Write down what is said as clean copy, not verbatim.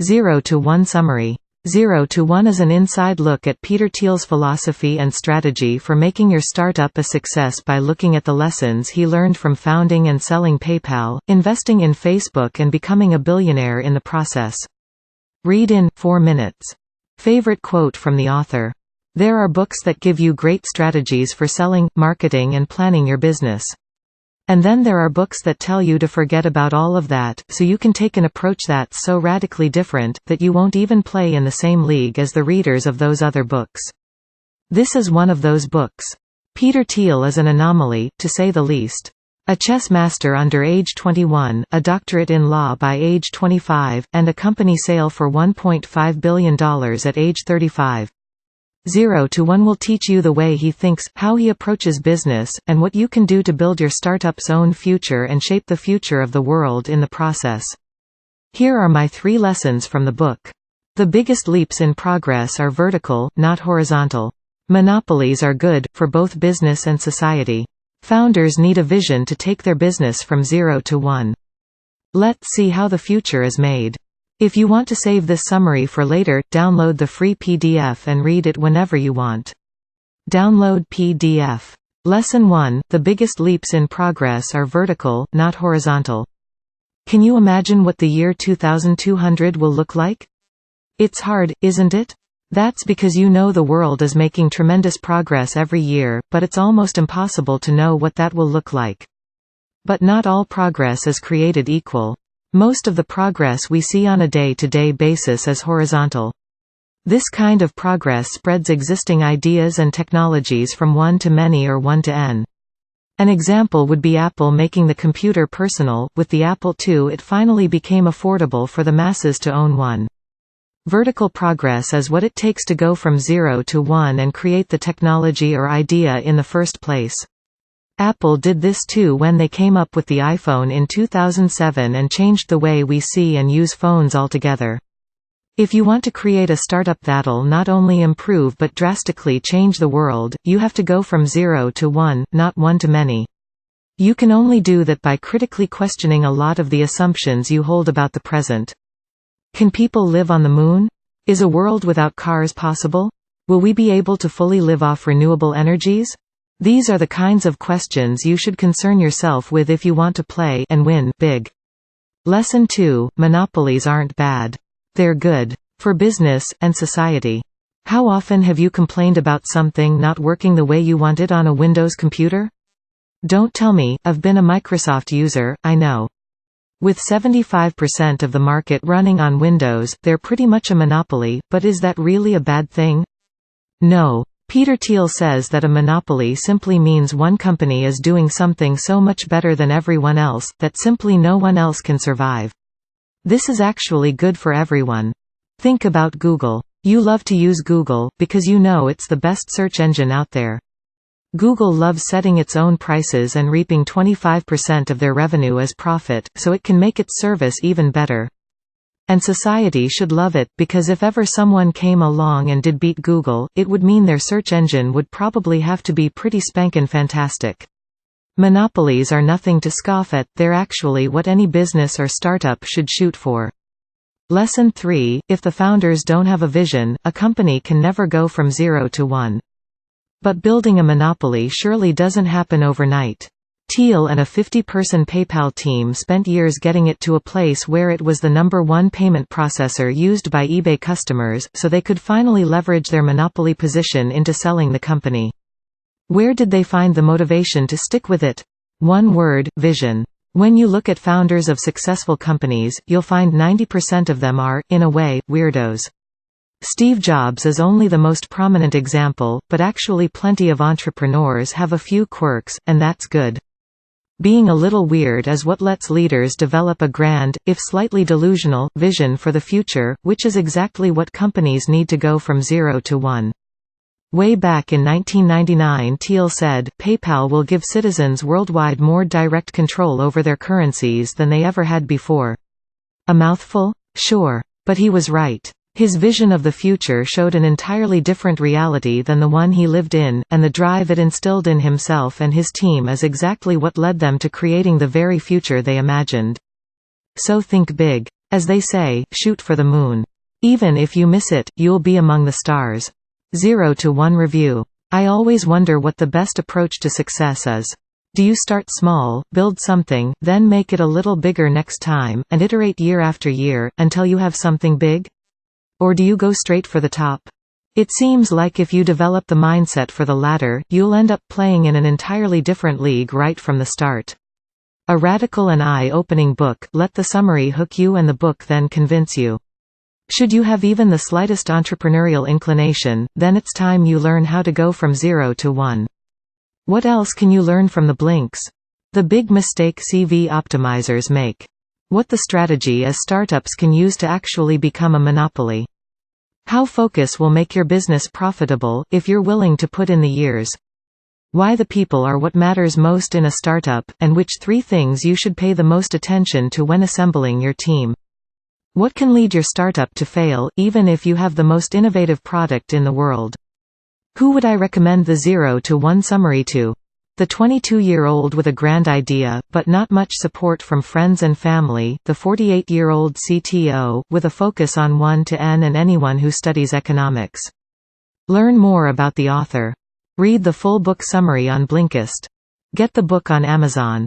0 to 1 Summary. 0 to 1 is an inside look at Peter Thiel's philosophy and strategy for making your startup a success by looking at the lessons he learned from founding and selling PayPal, investing in Facebook and becoming a billionaire in the process. Read in 4 minutes. Favorite quote from the author. There are books that give you great strategies for selling, marketing and planning your business. And then there are books that tell you to forget about all of that, so you can take an approach that's so radically different, that you won't even play in the same league as the readers of those other books. This is one of those books. Peter Thiel is an anomaly, to say the least. A chess master under age 21, a doctorate in law by age 25, and a company sale for $1.5 billion at age 35. 0 to 1 will teach you the way he thinks, how he approaches business, and what you can do to build your startup's own future and shape the future of the world in the process. Here are my 3 lessons from the book. The biggest leaps in progress are vertical, not horizontal. Monopolies are good, for both business and society. Founders need a vision to take their business from 0 to 1. Let's see how the future is made. If you want to save this summary for later, download the free PDF and read it whenever you want. Download PDF. Lesson 1: The biggest leaps in progress are vertical, not horizontal. Can you imagine what the year 2200 will look like? It's hard, isn't it? That's because you know the world is making tremendous progress every year, but it's almost impossible to know what that will look like. But not all progress is created equal. Most of the progress we see on a day-to-day basis is horizontal. This kind of progress spreads existing ideas and technologies from one to many or one to n. An example would be Apple making the computer personal. With the Apple II, it finally became affordable for the masses to own one. Vertical progress is what it takes to go from 0 to 1 and create the technology or idea in the first place. Apple did this too when they came up with the iPhone in 2007 and changed the way we see and use phones altogether. If you want to create a startup that'll not only improve but drastically change the world, you have to go from 0 to 1, not 1 to many. You can only do that by critically questioning a lot of the assumptions you hold about the present. Can people live on the moon? Is a world without cars possible? Will we be able to fully live off renewable energies? These are the kinds of questions you should concern yourself with if you want to play and win big. Lesson 2: Monopolies aren't bad. They're good. For business and society. How often have you complained about something not working the way you want it on a Windows computer? Don't tell me, I've been a Microsoft user, I know. With 75% of the market running on Windows, they're pretty much a monopoly, but is that really a bad thing? No. Peter Thiel says that a monopoly simply means one company is doing something so much better than everyone else, that simply no one else can survive. This is actually good for everyone. Think about Google. You love to use Google, because you know it's the best search engine out there. Google loves setting its own prices and reaping 25% of their revenue as profit, so it can make its service even better. And society should love it, because if ever someone came along and did beat Google, it would mean their search engine would probably have to be pretty spankin' fantastic. Monopolies are nothing to scoff at, they're actually what any business or startup should shoot for. Lesson 3: If the founders don't have a vision, a company can never go from 0 to 1. But building a monopoly surely doesn't happen overnight. Thiel and a 50-person PayPal team spent years getting it to a place where it was the #1 payment processor used by eBay customers, so they could finally leverage their monopoly position into selling the company. Where did they find the motivation to stick with it? One word: vision. When you look at founders of successful companies, you'll find 90% of them are, in a way, weirdos. Steve Jobs is only the most prominent example, but actually plenty of entrepreneurs have a few quirks, and that's good. Being a little weird is what lets leaders develop a grand, if slightly delusional, vision for the future, which is exactly what companies need to go from 0 to 1. Way back in 1999, Thiel said, PayPal will give citizens worldwide more direct control over their currencies than they ever had before. A mouthful? Sure. But he was right. His vision of the future showed an entirely different reality than the one he lived in, and the drive it instilled in himself and his team is exactly what led them to creating the very future they imagined. So think big. As they say, shoot for the moon. Even if you miss it, you'll be among the stars. 0 to 1 review. I always wonder what the best approach to success is. Do you start small, build something, then make it a little bigger next time, and iterate year after year, until you have something big? Or do you go straight for the top? It seems like if you develop the mindset for the latter, you'll end up playing in an entirely different league right from the start. A radical and eye-opening book. Let the summary hook you and the book then convince you. Should you have even the slightest entrepreneurial inclination, then it's time you learn how to go from 0 to 1. What else can you learn from the blinks? The big mistake CV optimizers make. What the strategy as startups can use to actually become a monopoly. How focus will make your business profitable, if you're willing to put in the years. Why the people are what matters most in a startup, and which 3 things you should pay the most attention to when assembling your team. What can lead your startup to fail, even if you have the most innovative product in the world? Who would I recommend the 0 to 1 summary to? The 22-year-old with a grand idea, but not much support from friends and family, the 48-year-old CTO, with a focus on 1 to N, and anyone who studies economics. Learn more about the author. Read the full book summary on Blinkist. Get the book on Amazon.